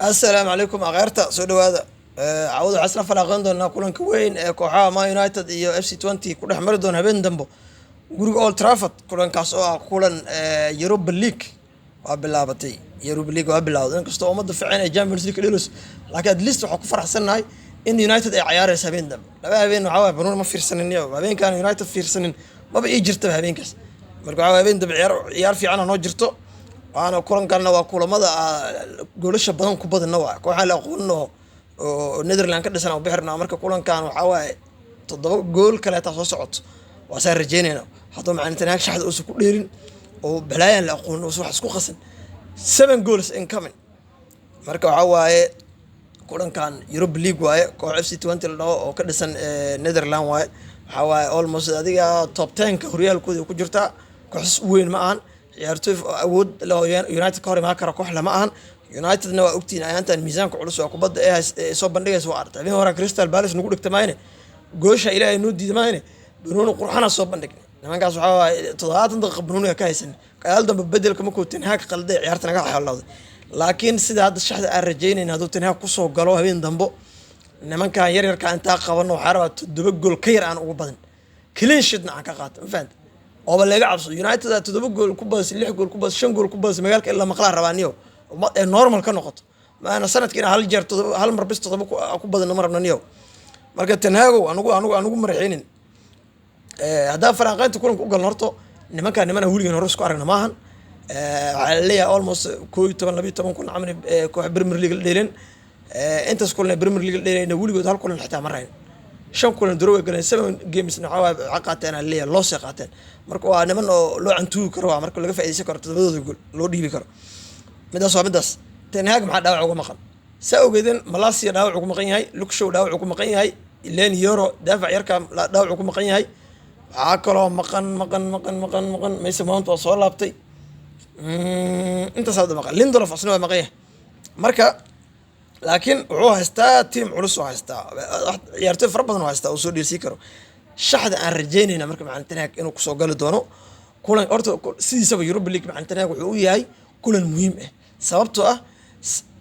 السلام عليكم أغيرتا سودو هذا عوض عسلا فلاقين دونا كلن كوين كوحا ما يونايتد إيو اف سي 20 كلن حمر دون هبين دمبو guriga Old Trafford kulankaas oo ah kulan Europa League waa bilaabatay Europa League waa bilowday inkastoo umada fiican ee Champions League dhilos laakiin at least waxa ku faraxsanahay in United ay ciyaarayso habeen dambe laba habeen waxa waa Bruno ma fiirsanin habeenkan United fiirsanin maba ii jirto habeenkaas marka waxa habeen dambe ciyaar fiican oo jirto waana kulankan waa kulamada goolasha badan ku badan waa kooxaha la aqoonno oo Netherlands ka dhisan oo bixirna marka kulankan waxa waa 7 gool kale ta soo socoto وصار رجينا حطوا معنا تناك شحذ أسوق ديرين وبلايا لقون وسوح اسكو خسن 7 جولز incoming مركو عواي كلن كان يوروب ليج واي كو اف سي 20 oo ka dhisan Netherlands waay waxa waay almost adiga top 10 ka horyaalkooda ku jirta koox weyn ma ahan ciyaartoy awood loo United ka hor ma kara koox lama ahan United-na waa ogtiin ayaantan miisaanka culus oo kubadda ee soo bandhigayso waa artay habeen hore Crystal Palace nagu dhigtamayne goosha Ilaahay noo diidamayne Bruno qurxana soo bandhigay nimankaas waxa waa 7 daqiiqo Bruno ka haysan qaal dambe bedelka ma ku tinhaak qalday ciyaarta naga xalawday laakiin sida hadda shaxda aan rajeynayna haduu tinhaak ku soo galo habeen dambe nimanka yar ka inta qabano waxa rabaa 7 gool ka yar aan ugu badan clean sheet aan ka qaato fahad oo laga cabso United 7 gool ku bas 6 gool ku bas 5 gool ku bas magaalka ilaa maqla rabaaniyo normal ka noqoto ma ana sanadkiina hal jeer hal mar bis 7 ku badan ma rabnaniyo marka tinhaago anigu marxinin هذا فرنقين تكون قال نرتو نمكان نمنا هوليجن هروس كارنا ماهن عليها almost كوي تبان لبي تبان كنا عاملين كوي بريمير ليج ديلين أنت سكولنا بريمير ليج ديلين هوليجن هال كلنا حتى مرين شام كلنا دروي كلنا 7 جيمز نعوا عقاتنا اللي لو سقاتين مركوا نمنا لو عن تو كروا مركوا لقى فايدة سكر تبدو يقول لو دي بكرة مدرس ومدرس تنهاج مع داوع عقوق مقن سأو جدا ملاسيا داوع عقوق مقين هاي لوكشو داوع عقوق مقين هاي لين يورو دافع يركب لا داوع عقوق مقين هاي عاكلوا مقن ما يسمونه أنت وصل لابتي أنت صادق مقن ليندروف أصلا مقيه مركا لكن وعوه هستا تيم عرسوا هستا يرتف ربنا هستا وصول يسيكروا شحد عن رجينينا مركا مع التناك إنه كسو قالوا دونه كلن أرتو سيدي سبب يوروب ليج مع التناك وعوي هاي كلن مهم سببته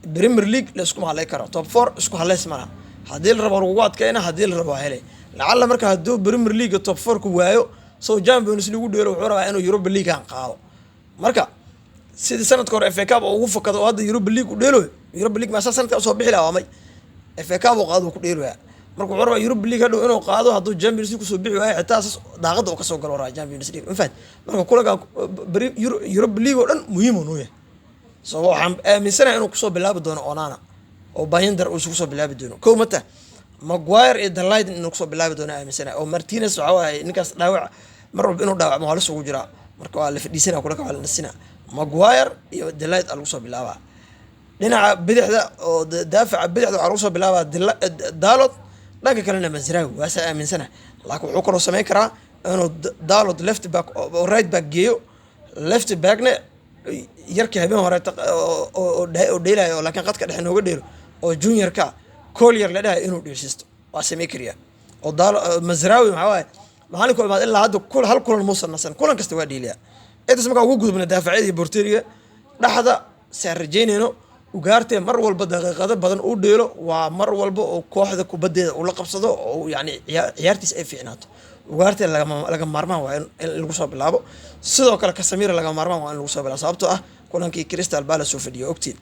بريمير ليج لسكم على كرا توب 4 اسكو على اسمها هذيل ربع رقوات كأنه هذيل ربع هلي لعل مركا هدو بريمير ليج توب 4 كوايو سو جامبيونز ليج ديرو wuxuu rabaa inuu Europa League aan qaado marka sidii sanadka hore FA Cup ugu fakado hadda Europa League u dheelo Europa League ma sanadka soo bixi lahaa may FA Cup uu qaado ku dheelaya marka wuxuu rabaa Europa League haduu inuu qaado haduu Champions League soo bixi waayo xitaa daaqada uu ka soo galo raa Champions League in fact marka kulaga Europa League oo dhan muhiim u yahay soo waxaan aaminsanahay inuu ku soo bilaabi doono Onana oo Baynder uu soo bilaabi doono koomata Maguire iyo Delight inuu soo bilaabi doono aaminsanaa oo Martinez waxa waay ninkaas dhaawac mar walba inuu dhaawac ma halis ugu jira marka waa la fadhiisanaa kula kala nasina Maguire iyo Delight lagu soo bilaabaa dhinaca bidixda oo daafaca bidixda waxa lagu soo bilaabaa Dalot dhanka kalena Mazraoui waa sa aaminsanaa laakiin wuxuu kaloo sameyn karaa inuu Dalot left back oo right back geeyo left backna yarkii habeen hore oo dheelayo laakiin qadka dhexe nooga dheelo oo junior ka كولير لدها إنه ديرسيستو واسميكريا ودال مزراوي معاه محل كل ما إلا هذا كل هالكل الموصل مثلا كلن كستوى ديليا إذا سمعوا وجود من الدافعية بورتيريا لحظة سرجين هنا وقارته مر والبدأ غدا بدن أوديله ومر والب وكواحد كوبدي ولقب صدق ويعني عيارتيس أي فيناته وقارته لقى مرمى وين الوصول باللعبة صدق كلا كسمير لقى مرمى وين الوصول بالأصابته كلن كي كريستال بالاس وفيديو أكتير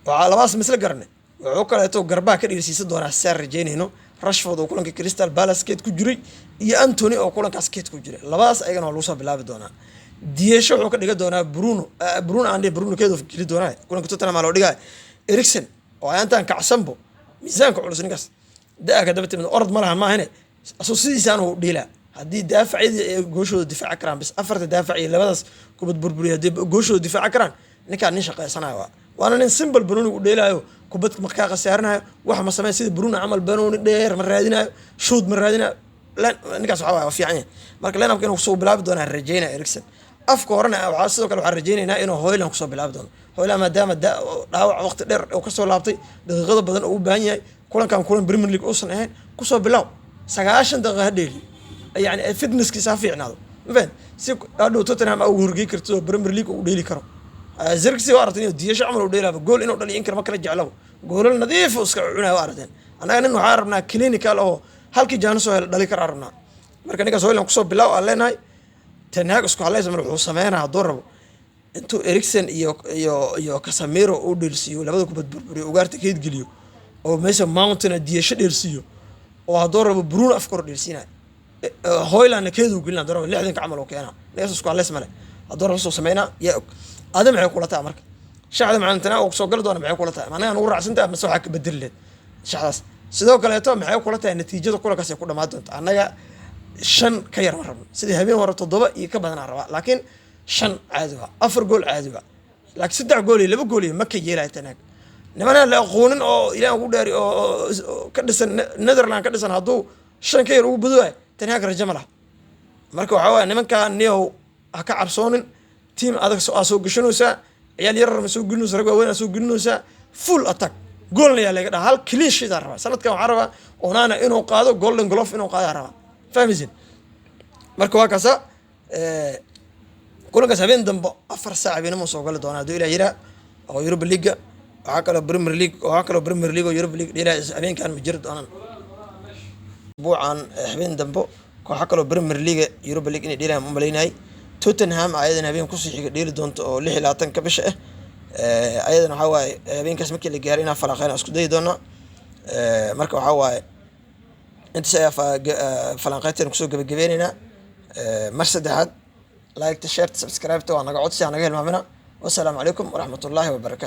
وعلى باس مثل قرنه وعقله تو قربا كدي سيسد دونا سار رجينينو راشفورد oo kulanka Crystal Palace keed ku jiray iyo Anthony oo kulankaas keed ku jiray labadaas ayagana waa lagu soo bilaabi doonaa Diasho wuxuu ka dhiga doonaa Bruno keed of geli doonaa kulanka Tottenham loo dhigay Eriksen oo aantan kacsanbo miisaanka culus ninkaas daaga dabta mid orod malaha ma ahane asosiisaan uu dhila hadii daafacida gooshooda difaac karaan bis afarta daafaciye labadaas kubad burburiya hadii gooshooda difaac karaan ninkaan nin shaqeysanayo waana nin simple Bruno u dheelaayo kubad markaa qasaarnayo wax ma sameeyay sida Bruno amal Bruno dheer ma raadinayo shoot ma raadinayo ninkaas waxa fiican marka leenamka inuu soo bilaabi doona rajayna Eriksen afka horena waxa sidoo kale waxa rajaynaynaa inuu Haaland ku soo bilaabi doono Haaland maadaama dhaawac waqti dheer oo ka soo laabtay daqiiqado badan oo u baahan yahay kulankan kulan Premier League oo san ahayn ku soo bilaab 90 daqiiqo hadheeli yani fitnesskiisa fiicnaado ma fahad si hadhow Tottenham au hurgay karto Premier League oo dheeli karo زركسي وارتين ديش عملوا ديلا بقول إنه دلي إنكر ما كلا جعله قولوا النظيف وسكعنا وارتين أنا إنه عارفنا كلينيكال أو هالكي جانسو دلي كرارنا مركا نيكا سويلهم كسب بالله قال هاي تنهاج اسكو عليه زمن وحوسمينا ضربوا انتو إريكسن iyo Casemiro oo dhilsiyo labada kubad burburiyo ugaarta keed geliyo oo meesha mountain diyasho dhilsiyo oo hadoo Bruno afkor dhilsina Hoyland keed u gelina darabo 60 ka camal oo keena nees isku halees male hadoo soo sameeyna ya adam maxay kula taa marka shacada macantana oo soo gal doona maxay kula taa maana anu raacsantaa ma soo xaq beddelid shacadaas sidoo kale to maxay kula taa natiijada kulankaas ay ku dhamaad doonto anaga 5 ka yar marab sidii habeen hore 7 iyo ka badan raba laakiin 5 caadi waa 4 gool caadi waa laakiin 3 gool iyo 2 gool ma ka yeelay tanaag nimana la aqoonin oo ilaa ugu dhaari oo ka dhisan Netherland ka dhisan haduu 5 ka yar ugu buduay tanaag rajamala marka waxa waa nimanka niyow ha ka cabsoonin team adag soo gashanaysa ciyaal yar ma soo gelinaysa rag weyn soo gelinaysa full attack goolna yaa laga hal clean sheet raba sanadkan waxa raba oonana inuu qaado golden glove inuu qaado raba فاهمين marka waa kaasa kulankaas habeen dambe 4 saac beenimo soo gal doona haduu ilaa yira oo Europa League waxa kale Premier League oo Europa League ilaa habeenkan ma jiro doonaan buucan habeen dambe waxa kale Premier League Europa League inay dhiraan ma maleynay Tottenham ayadan habeen ku sii xiga dhili doonto oo 26 ka bisha ayadan waxa waay habeenkaas markii la gaaray inaan falaqeyn isku day doona marka waxa waay انت شايف فلانقيتين كسو جبجبيننا مرسد هاد لايك تشير سبسكرايب تو انا قعدت انا قايل ما والسلام عليكم ورحمه الله وبركاته.